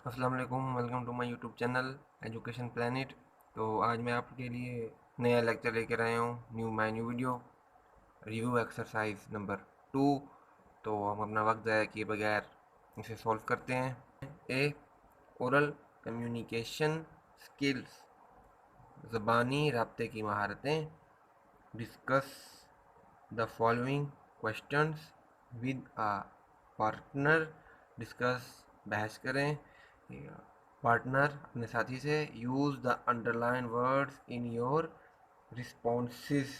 अस्सलाम वालेकुम, welcome to my YouTube channel education planet. तो आज मैं आपके लिए नया लेक्चर लेकर आया हूँ, new video review exercise number 2। तो हम अपना वक्त ज़ाया किए बगैर इसे सॉल्व करते हैं। ए ओरल कम्युनिकेशन स्किल्स, ज़बानी राब्ते की महारतें। Discuss the following questions with a partner. Discuss बहस करें पार्टनर अपने साथी से। Use the underline words in your responses.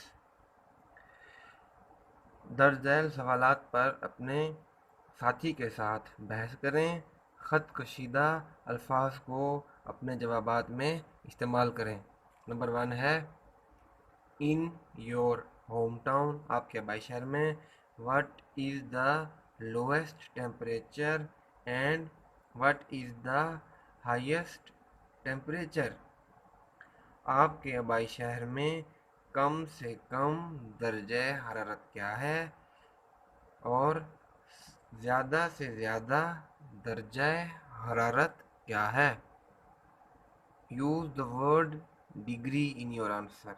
दर्ज झैल सवालात पर अपने साथी के साथ बहस करें। ख़त कशीदा अल्फाज को अपने जवाबात में इस्तेमाल करें। नंबर 1 है इन योर होम टाउन, आपके आबाई शहर में। What is the lowest temperature and what is the highest temperature, आपके आबाई शहर में कम से कम दर्जे हरारत क्या है और ज़्यादा से ज़्यादा दर्जे हरारत क्या है। Use the word degree in your answer.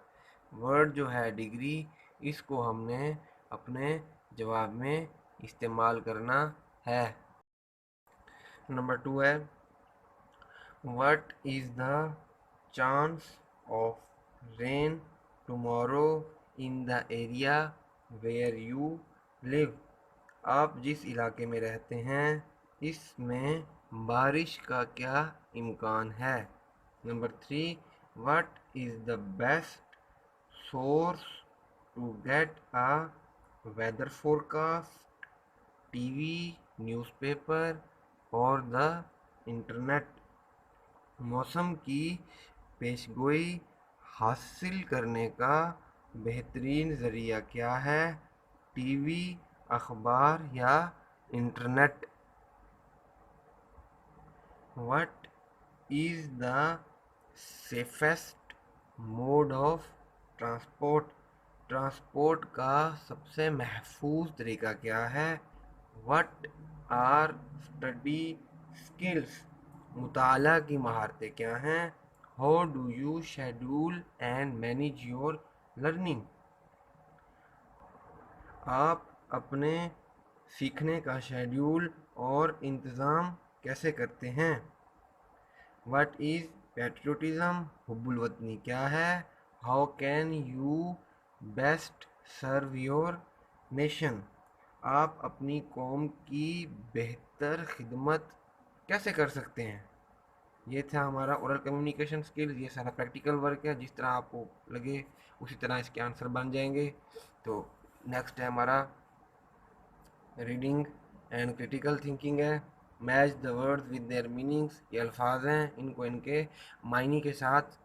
Word जो है डिग्री, इसको हमने अपने जवाब में इस्तेमाल करना है। नंबर 2 है what is the chance of rain tomorrow in the area where you live, आप जिस इलाके में रहते हैं इसमें बारिश का क्या इम्कान है। Number 3 what is the best source to get a weather forecast, TV, newspaper और द इंटरनेट। मौसम की पेशगोई हासिल करने का बेहतरीन ज़रिया क्या है, टीवी, अखबार या internet. What is the safest mode of transport, transport का सबसे महफूज तरीका क्या है। व्हाट आर स्टडी स्किल्स, मुताला की महारतें क्या हैं। How do you schedule and manage your learning, आप अपने सीखने का शेड्यूल और इंतज़ाम कैसे करते हैं। व्हाट इज़ पैट्रियोटिज़म, हुब्बुल वतनी क्या है। How can you best serve your nation, आप अपनी कौम की बेहतर खिदमत कैसे कर सकते हैं। ये था हमारा ओरल कम्युनिकेशन स्किल्स। ये सारा प्रैक्टिकल वर्क है, जिस तरह आपको लगे उसी तरह इसके आंसर बन जाएंगे। तो नेक्स्ट है हमारा रीडिंग एंड क्रिटिकल थिंकिंग है। Match the words with their meanings, ये अल्फाज हैं, इनको इनके मायने के साथ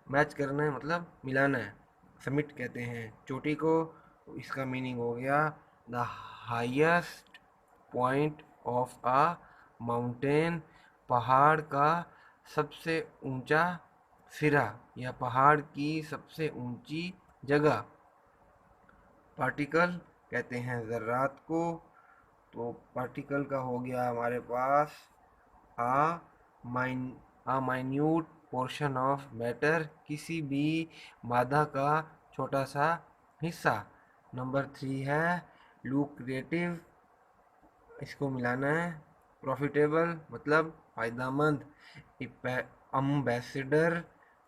मैच करना है, मतलब मिलाना है। समिट कहते हैं चोटी को, इसका मीनिंग हो गया the highest point of a mountain, पहाड़ का सबसे ऊंचा सिरा या पहाड़ की सबसे ऊंची जगह। पार्टिकल कहते हैं ज़र्रात को, तो पार्टिकल का हो गया हमारे पास a mine a minute portion of matter, किसी भी मादा का छोटा सा हिस्सा। नंबर 3 है लुक्रेटिव, इसको मिलाना है। प्रॉफिटेबल मतलब फ़ायदामंद। अम्बेसडर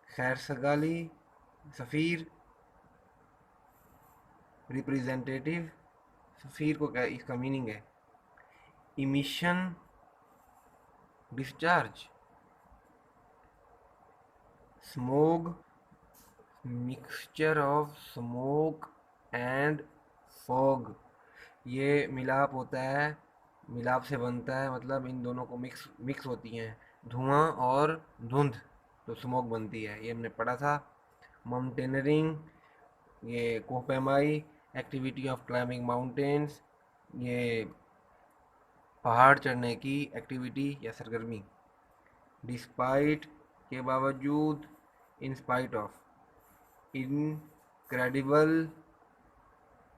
खैर सगाली, सफ़ीर। रिप्रेजेंटेटिव, सफ़ीर को क्या इसका मीनिंग है। Emission discharge. Smog mixture of smoke and fog, ये मिलाप होता है, मिलाप से बनता है, मतलब इन दोनों को मिक्स मिक्स होती हैं धुआं और धुंध, तो स्मोक बनती है, ये हमने पढ़ा था। माउंटेनरिंग, ये कोहपेमाई एक्टिविटी ऑफ क्लाइंबिंग माउंटेन्स, ये पहाड़ चढ़ने की एक्टिविटी या सरगर्मी। डिस्पाइट के बावजूद, in spite of. Incredible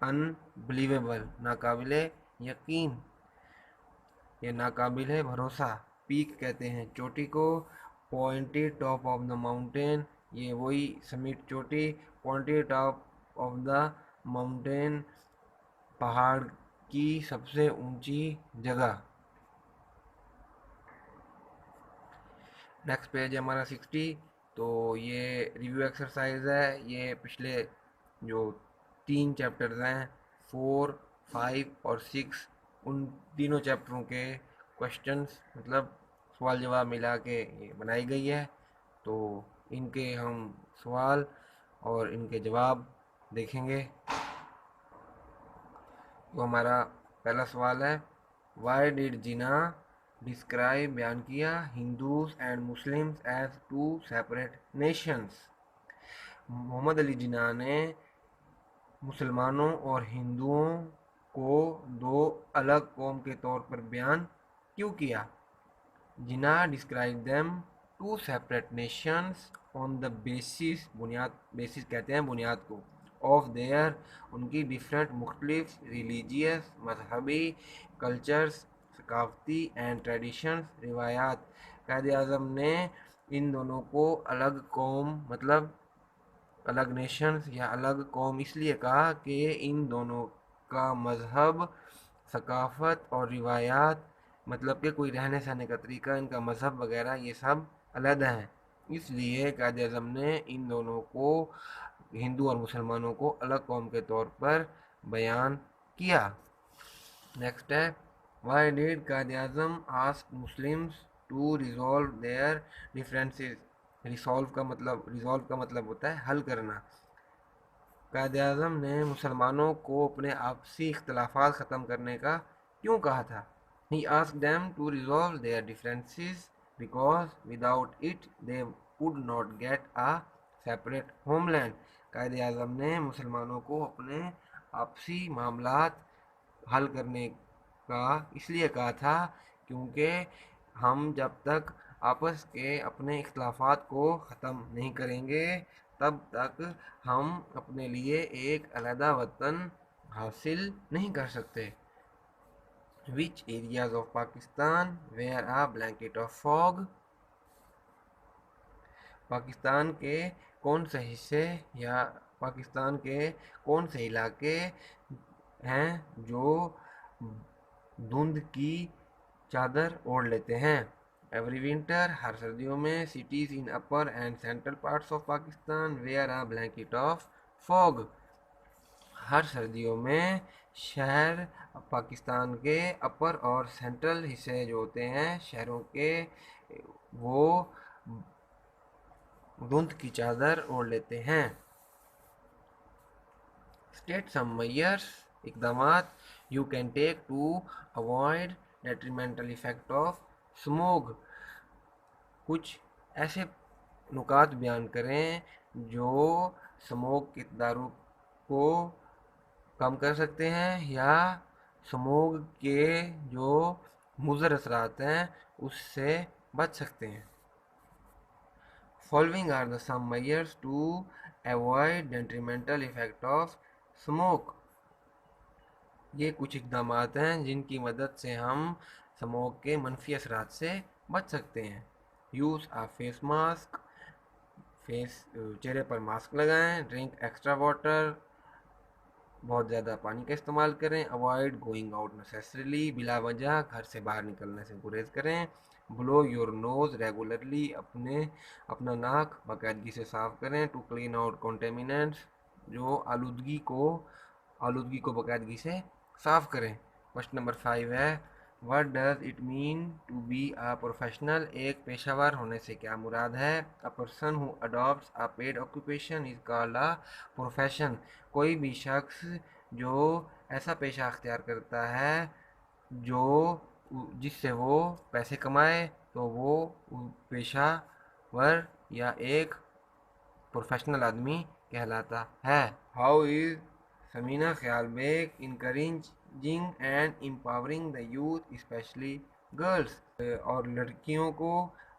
unbelievable, नाकाबिले यकीन, ये नाकाबिले भरोसा। पीक कहते हैं चोटी को। Pointed top of the mountain, ये वही समिट चोटी। Pointed top of the mountain, पहाड़ की सबसे ऊंची जगह। नेक्स्ट पेज है हमारा 60। तो ये रिव्यू एक्सरसाइज है। ये पिछले जो 3 चैप्टर्स हैं 4, 5 और 6, उन तीनों चैप्टरों के क्वेश्चंस मतलब सवाल जवाब मिला के ये बनाई गई है। तो इनके हम सवाल और इनके जवाब देखेंगे। तो हमारा पहला सवाल है, वाई डिड जिना डिस्क्राइब बयान किया Hindus and Muslims as two separate nations. Mohammad Ali Jinnah ने मुसलमानों और हिंदुओं को दो अलग कौम के तौर पर बयान क्यों किया? Jinnah describe them two separate nations on the basis, बुनियाद, बेसिस कहते हैं बुनियाद को, ऑफ देयर, उनकी डिफरेंट मुख्तलिफ रिलीजियस मजहबी कल्चर्स, सकाफती एंड ट्रेडिशंस, रिवायात। कायद आज़म ने इन दोनों को अलग कौम मतलब अलग नेशंस या अलग कौम इसलिए कहा कि इन दोनों का मज़हब, सकाफ़त और रिवायात, मतलब कि कोई रहने सहने का तरीका, इनका मज़हब वगैरह ये सब अलग हैं। इसलिए कायद आज़म ने इन दोनों को, हिंदू और मुसलमानों को अलग कौम के तौर पर बयान किया। नेक्स्ट है, why did Quaid Azam ask Muslims to resolve their differences. Resolve का मतलब होता है हल करना। कायद आज़म ने मुसलमानों को अपने आपसी इख्तलाफात ख़त्म करने का क्यों कहा था? He asked them to resolve their differences because without it they would not get a separate homeland. कायद आज़म ने मुसलमानों को अपने आपसी मामलात हल करने का इसलिए कहा था क्योंकि हम जब तक आपस के अपने इख्तलाफात को ख़त्म नहीं करेंगे तब तक हम अपने लिए एक अलहदा वतन हासिल नहीं कर सकते। Which areas of Pakistan wear a blanket of fog? Pakistan के कौन से हिस्से या पाकिस्तान के कौन से इलाके हैं जो धुंध की चादर ओढ़ लेते हैं? एवरी विंटर, हर सर्दियों में, cities in upper and central parts of Pakistan wear a blanket of fog. हर सर्दियों में शहर पाकिस्तान के अपर और सेंट्रल हिस्से जो होते हैं शहरों के, वो धुंध की चादर ओढ़ लेते हैं। स्टेट सम मेजर्स, इकदामात you can take to avoid detrimental effect of smog. कुछ ऐसे नुकात बयान करें जो स्मोग के दारू को कम कर सकते हैं या स्मोग के जो मुज़र असरात हैं उससे बच सकते हैं। Following are the some measures to avoid detrimental effect of smoke. ये कुछ इकदाम हैं जिनकी मदद से हम स्मोक के मनफी असरात से बच सकते हैं। यूज़ आ फेस मास्क, चेहरे पर मास्क लगाएं। ड्रिंक एक्स्ट्रा वाटर, बहुत ज़्यादा पानी का इस्तेमाल करें। अवॉइड गोइंग आउट नेसेसरीली, बिला वजह घर से बाहर निकलने से गुरेज करें। ब्लो योर नोज़ रेगुलरली, अपना नाक बाकायदगी से साफ़ करें। टू क्लीन आउट कॉन्टेमिनेंट्स, जो आलूदगी को बाकायदगी से साफ़ करें। क्वेश्चन नंबर 5 है, what does it mean to be a professional. एक पेशावर होने से क्या मुराद है? A person who adopts a paid occupation is called a profession. कोई भी शख्स जो ऐसा पेशा अख्तियार करता है जो जिससे वो पैसे कमाए तो वो पेशावर या एक प्रोफेशनल आदमी कहलाता है। How is Samina Khayal Baig encouraging and empowering the youth specially girls. और लड़कियों को,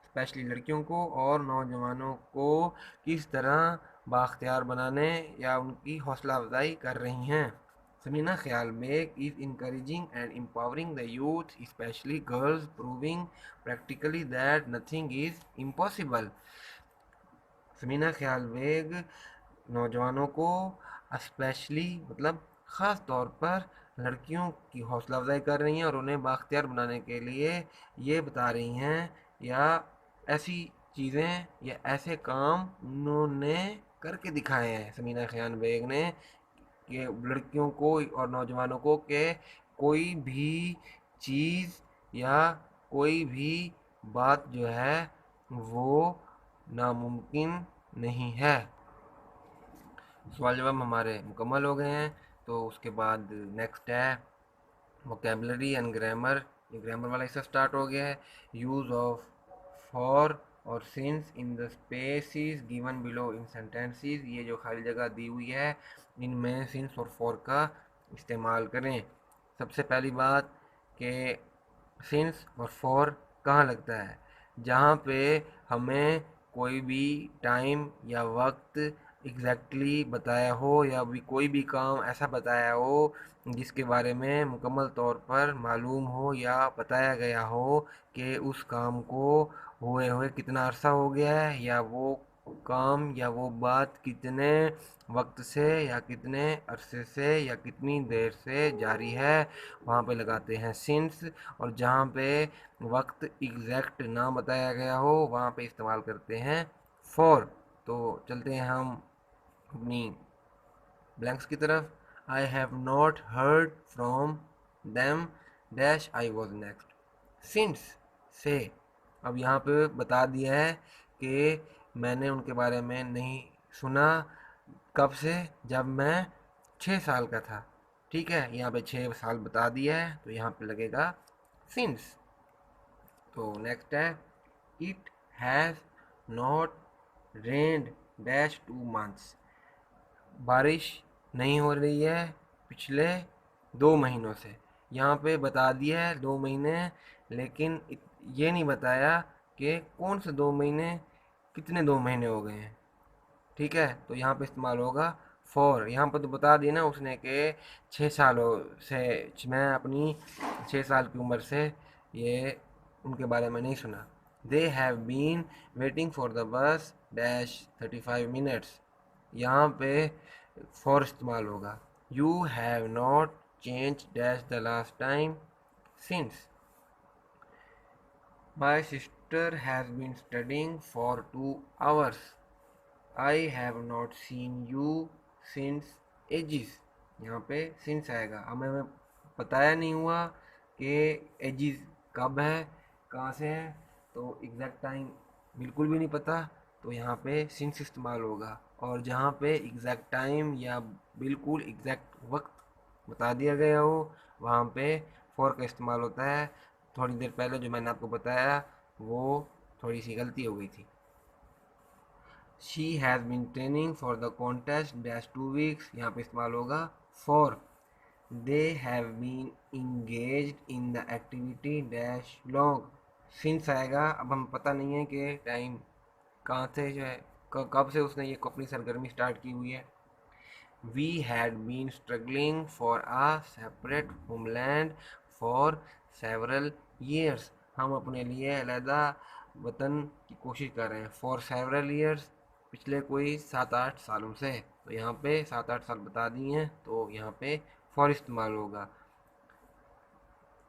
स्पेशली लड़कियों को और नौजवानों को किस तरह बाख्तियार बनाने या उनकी हौसला अफजाई कर रही हैं? Samina Khyal Beg is encouraging and empowering the youth, especially girls, proving practically that nothing is impossible. Samina Khayal bag नौजवानों को स्पेशली मतलब ख़ास तौर पर लड़कियों की हौसला अफजाई कर रही हैं और उन्हें बाख्तियार बनाने के लिए ये बता रही हैं या ऐसी चीज़ें या ऐसे काम उन्होंने करके दिखाए हैं समीना ख्याल बेग ने कि लड़कियों को और नौजवानों को कि कोई भी चीज़ या कोई भी बात जो है वो नामुमकिन नहीं है। सवाल जवाब हमारे मुकम्मल हो गए हैं। तो उसके बाद नेक्स्ट है वोकेबलरी एंड ग्रामर। ये ग्रामर वाला हिस्सा स्टार्ट हो गया है। यूज़ ऑफ फॉर और since in the spaces given below in sentences. ये जो खाली जगह दी हुई है इनमें सिंस और फॉर का इस्तेमाल करें। सबसे पहली बात कि सिंस और फॉर कहाँ लगता है? जहाँ पे हमें कोई भी टाइम या वक्त एग्जैक्टली बताया हो या भी कोई भी काम ऐसा बताया हो जिसके बारे में मुकम्मल तौर पर मालूम हो या बताया गया हो कि उस काम को हुए कितना अरसा हो गया है या वो काम या वो बात कितने वक्त से या कितने अरसे से या कितनी देर से जारी है, वहाँ पे लगाते हैं सिंस। और जहाँ पे वक्त एग्जैक्ट ना बताया गया हो वहाँ पे इस्तेमाल करते हैं फॉर। तो चलते हैं हम अपनी ब्लैंक्स की तरफ। आई have not heard from them dash I was next since से। अब यहाँ पे बता दिया है कि मैंने उनके बारे में नहीं सुना। कब से? जब मैं 6 साल का था। ठीक है, यहाँ पे 6 साल बता दिया है तो यहाँ पे लगेगा सिंस। तो नेक्स्ट है it has not rained dash 2 months. बारिश नहीं हो रही है पिछले 2 महीनों से। यहाँ पे बता दिया है 2 महीने, लेकिन ये नहीं बताया कि कौन से 2 महीने, कितने 2 महीने हो गए हैं। ठीक है, तो यहाँ पे इस्तेमाल होगा फॉर। यहाँ पर तो बता दिया ना उसने कि 6 सालों से मैं अपनी 6 साल की उम्र से ये उनके बारे में नहीं सुना। They have been waiting for the bus dash 35 मिनट्स। यहाँ पे फॉर इस्तेमाल होगा। You have not change dash the last time since. My sister has been studying for 2 hours। I have not seen you since ages. यहाँ पे since आएगा। हमें बताया नहीं हुआ कि एजिस कब है, कहाँ से है, तो एग्जैक्ट टाइम बिल्कुल भी नहीं पता, तो यहाँ पे सिंस इस्तेमाल होगा। और जहाँ पे एग्जैक्ट टाइम या बिल्कुल एग्जैक्ट वक्त बता दिया गया हो वहाँ पे फॉर का इस्तेमाल होता है। थोड़ी देर पहले जो मैंने आपको बताया वो थोड़ी सी गलती हो गई थी। She has been training for the contest dash 2 weeks। यहाँ पे इस्तेमाल होगा for. They have been engaged in the activity dash long. Since आएगा। अब हम पता नहीं है कि टाइम कहाँ से जो है कब से उसने ये अपनी सरगर्मी स्टार्ट की हुई है। We had been struggling for a separate homeland for several years. हम अपने लिए अलहदा वतन की कोशिश कर रहे हैं फॉर सेवरल ईयर्स, पिछले कोई 7-8 सालों से। तो यहाँ पे 7-8 साल बता दिए हैं तो यहाँ पे फॉर इस्तेमाल होगा।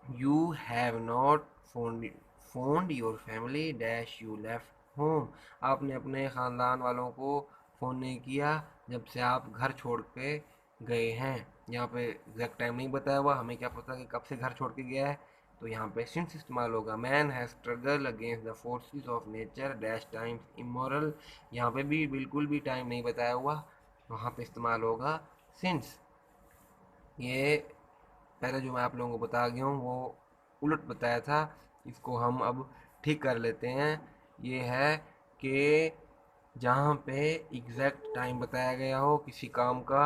You have not found your family dash you left home. आपने अपने ख़ानदान वालों को फ़ोन नहीं किया जब से आप घर छोड़ के गए हैं। यहाँ पे एग्जैक्ट टाइम नहीं बताया हुआ, हमें क्या पता कि कब से घर छोड़ के गया है, तो यहाँ पे सिंस इस्तेमाल होगा। Man has struggle against the forces of nature dash times immoral. यहाँ पे भी बिल्कुल भी टाइम नहीं बताया हुआ, वहाँ पे इस्तेमाल होगा सिंस। ये पहले जो मैं आप लोगों को बता गया हूँ वो उलट बताया था, इसको हम अब ठीक कर लेते हैं। ये है कि जहाँ पे एग्जैक्ट टाइम बताया गया हो किसी काम का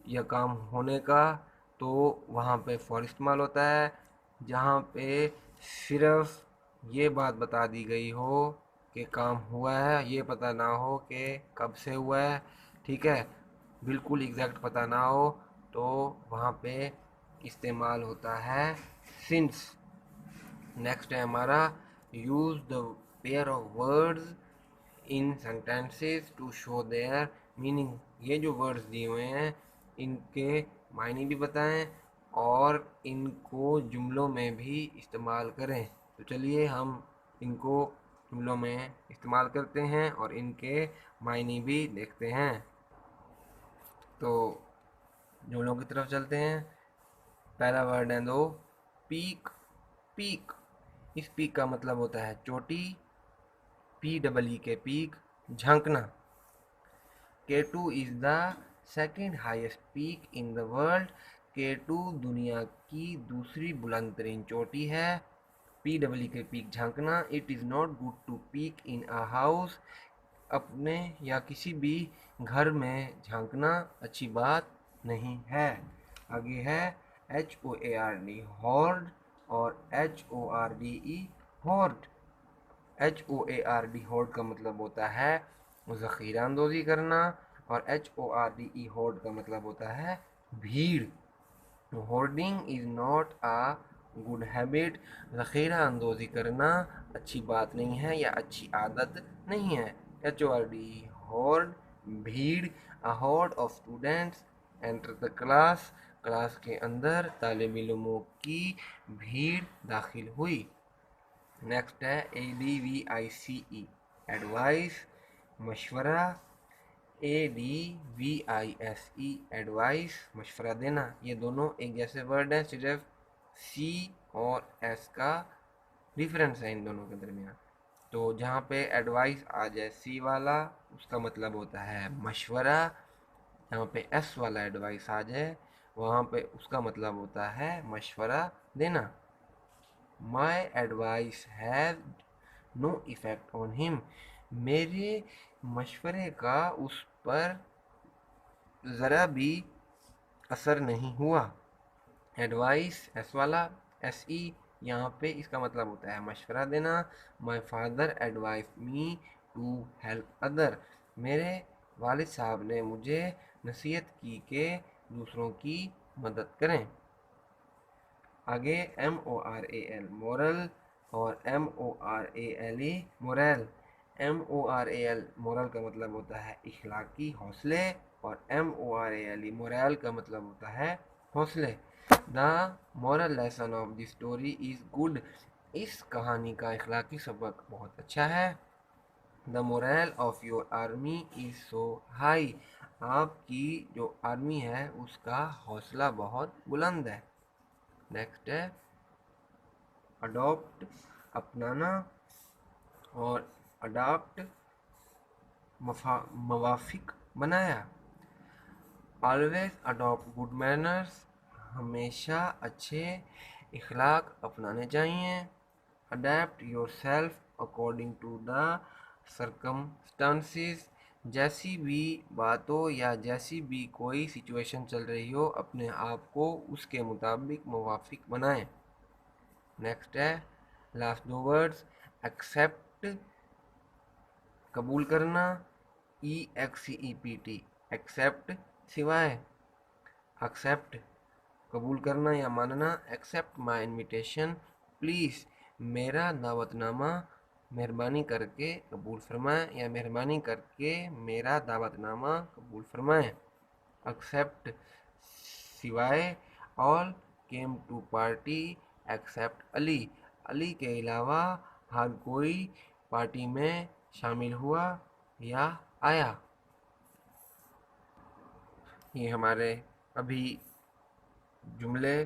या काम होने का तो वहाँ पे फॉर इस्तेमाल होता है। जहाँ पे सिर्फ ये बात बता दी गई हो कि काम हुआ है, ये पता ना हो कि कब से हुआ है, ठीक है, बिल्कुल एग्जैक्ट पता ना हो, तो वहाँ पे इस्तेमाल होता है सिंस। नेक्स्ट है हमारा use the pair of words in sentences to show their meaning. ये जो वर्ड्स दिए हुए हैं इनके मायने भी बताएं और इनको जुमलों में भी इस्तेमाल करें। तो चलिए हम इनको जुमलों में इस्तेमाल करते हैं और इनके मायने भी देखते हैं। तो जुमलों की तरफ चलते हैं। पहला वर्ड है दो, पीक। पीक, इस पीक का मतलब होता है चोटी, PEE के peak, झांकना। K2 is the second highest peak in the world। K2 दुनिया की दूसरी बुलंद तरीन चोटी है। PEE के peak झांकना। It is not good to peek in a house। अपने या किसी भी घर में झांकना अच्छी बात नहीं है। आगे है HOARD हॉर्ड और HORDE हॉर्ड। HOARD हॉर्ड का मतलब होता है ज़ख़ीरा अंदोज़ी करना और HORDE हॉर्ड का मतलब होता है भीड़। Hoarding is not a good habit. ज़ख़ीरा अंदोज़ी करना अच्छी बात नहीं है या अच्छी आदत नहीं है। HORDE हॉर्ड भीड़। A horde of students enter the class. Class के अंदर तालिब इल्मों की भीड़ दाखिल हुई। नेक्स्ट है ADVICE एडवाइस मशवरा। ADVISE एडवाइस मशवरा देना। ये दोनों एक जैसे वर्ड हैं, सिर्फ C और S का डिफरेंस है इन दोनों के दरमियान। तो जहाँ पे एडवाइस आ जाए C वाला उसका मतलब होता है मशवरा। जहाँ पे S वाला एडवाइस आ जाए वहाँ पे उसका मतलब होता है मशवरा देना। My advice had no effect on him। मेरे मशवरे का उस पर ज़रा भी असर नहीं हुआ। एडवाइस एस वाला SE यहाँ पे इसका मतलब होता है मशवरा देना। My father advice me to help other. मेरे वालिद साहब ने मुझे नसीहत की कि दूसरों की मदद करें। आगे MORAL मोरल और MORALE मोरल। MORAL मोरल का मतलब होता है इखलाकी हौसले और MORALE मोरल का मतलब होता है हौसले। The moral lesson of the story is good. इस कहानी का इखलाकी सबक बहुत अच्छा है। The moral of your army is so high. आपकी जो आर्मी है उसका हौसला बहुत बुलंद है। नेक्स्ट है अडॉप्ट अपनाना और अडॉप्ट मवाफिक बनाया। ऑलवेज अडॉप्ट गुड मैनर्स हमेशा अच्छे इखलाक अपनाने चाहिए। Adapt yourself according to the circumstances. जैसी भी बातों या जैसी भी कोई सिचुएशन चल रही हो अपने आप को उसके मुताबिक मुवाफिक बनाएं। नेक्स्ट है लास्ट दो वर्ड्स एक्सेप्ट कबूल करना। EXCEPT एक्सेप्ट सिवाय। एक्सेप्ट कबूल करना या मानना। एक्सेप्ट माई इन्विटेशन प्लीज़ मेरा दावतनामा मेहरबानी करके कबूल फरमाएं या मेहरबानी करके मेरा दावतनामा कबूल फरमाएं। एक्सेप्ट सिवाय। All came to party except Ali. Ali के अलावा हर कोई पार्टी में शामिल हुआ या आया। ये हमारे अभी जुमले,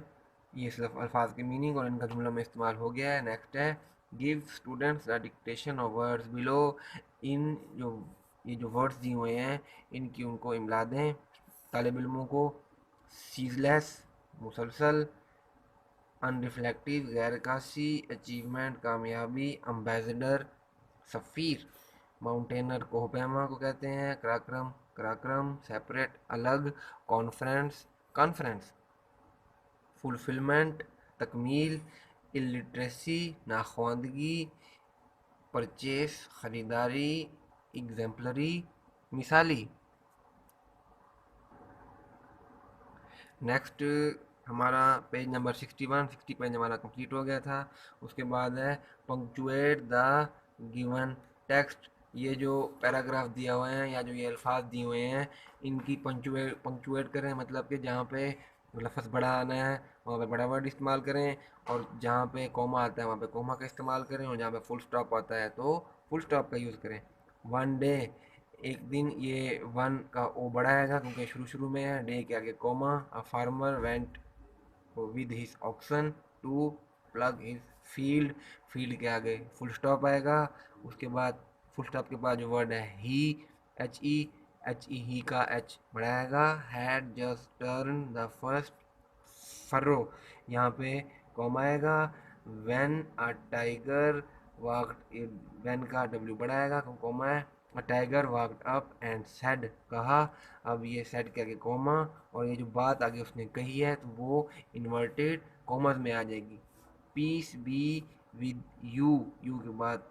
ये सिर्फ अल्फाज के मीनिंग और इनका जुमलों में इस्तेमाल हो गया है। नेक्स्ट है give students the dictation of words below. इन जो ये जो वर्ड्स दिए हुए हैं इनकी उनको इमला दें तालिब इल्मों को। सीजलेस मुसलसल, अनरिफ्लेक्टिव गैरकासी, अचीवमेंट कामयाबी, अम्बेसडर सफ़ीर, माउंटेनर कोहपेमा को कहते हैं, कराक्रम कराक्रम, सेपरेट अलग, कॉन्फ्रेंस कॉन्फ्रेंस, फुलफिलमेंट तकमील, इलिटरेसी नाख्वानदगी, परचेस ख़रीदारी, एग्जाम्पलरी मिसाली। नेक्स्ट हमारा पेज नंबर 60 पेज हमारा कंप्लीट हो गया था। उसके बाद है पंक्चुएट द गिवन टेक्स्ट। ये जो पैराग्राफ दिया हुए हैं या जो ये अल्फाज दिए हुए हैं इनकी पंक्चुएट करें, मतलब कि जहाँ पे लफ्ज़ बड़ा आना है वहाँ पे बड़ा वर्ड इस्तेमाल करें, और जहाँ पे कॉमा आता है वहाँ पे कॉमा का इस्तेमाल करें, और जहाँ पे फुल स्टॉप आता है तो फुल स्टॉप का यूज़ करें। वन डे, एक दिन, ये वन का ओ बड़ा आएगा क्योंकि शुरू शुरू में है, डे के आगे comma. A farmer went with his oxen to plough his field, field के आगे फुल स्टॉप आएगा। उसके बाद फुल स्टॉप के बाद जो वर्ड है ही, एच ई ही का एच बढ़ाएगा। Had just turn the first furrow, यहाँ पे कॉमा आएगा। When a tiger walked, when का डब्ल्यू बढ़ाएगा कॉमा है। A tiger walked up and said, कहा। अब ये सेड के आगे कॉमा, और ये जो बात आगे उसने कही है तो वो इन्वर्टेड कॉमर्स में आ जाएगी। Peace be with you, you के बाद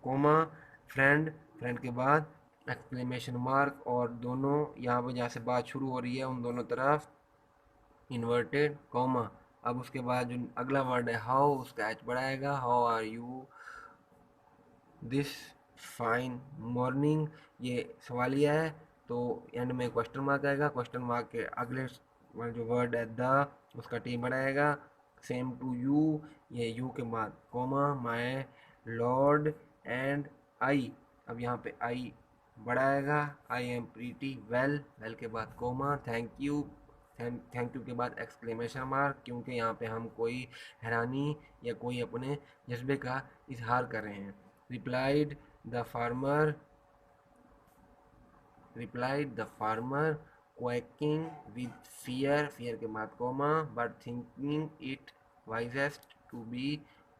कोमा। फ्रेंड, फ्रेंड के बाद एक्सक्लेमेशन मार्क, और दोनों यहाँ पे जहाँ से बात शुरू हो रही है उन दोनों तरफ इन्वर्टेड कॉमा। अब उसके बाद जो अगला वर्ड है हाउ, उसका एच बढ़ाएगा। How are you this fine morning, ये सवालिया है तो एंड में क्वेश्चन मार्क आएगा। क्वेश्चन मार्क के अगले जो वर्ड है द, उसका टी बढ़ाएगा। सेम टू यू, ये यू के बाद comma. My lord and I, अब यहाँ पे आई बढ़ाएगा। I am pretty well, well के बाद comma. Thank you, thank you के बाद एक्सक्लेमेशन मार्क, क्योंकि यहाँ पे हम कोई हैरानी या कोई अपने जज्बे का इजहार कर रहे हैं। Replied the farmer, replied the farmer, quaking with fear, fear के बाद कोमा, but thinking it wisest to be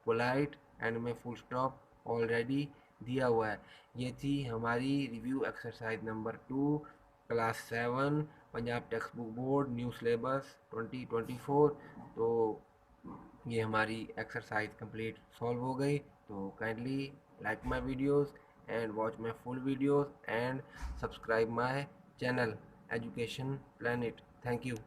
polite, end में फुल स्टॉप ऑलरेडी दिया हुआ है। ये थी हमारी review exercise number 2, class 7, Punjab text book board, new syllabus 2024। तो ये हमारी एक्सरसाइज कंप्लीट सॉल्व हो गई। तो kindly like my videos and watch my full videos and subscribe my channel Education Planet. Thank you.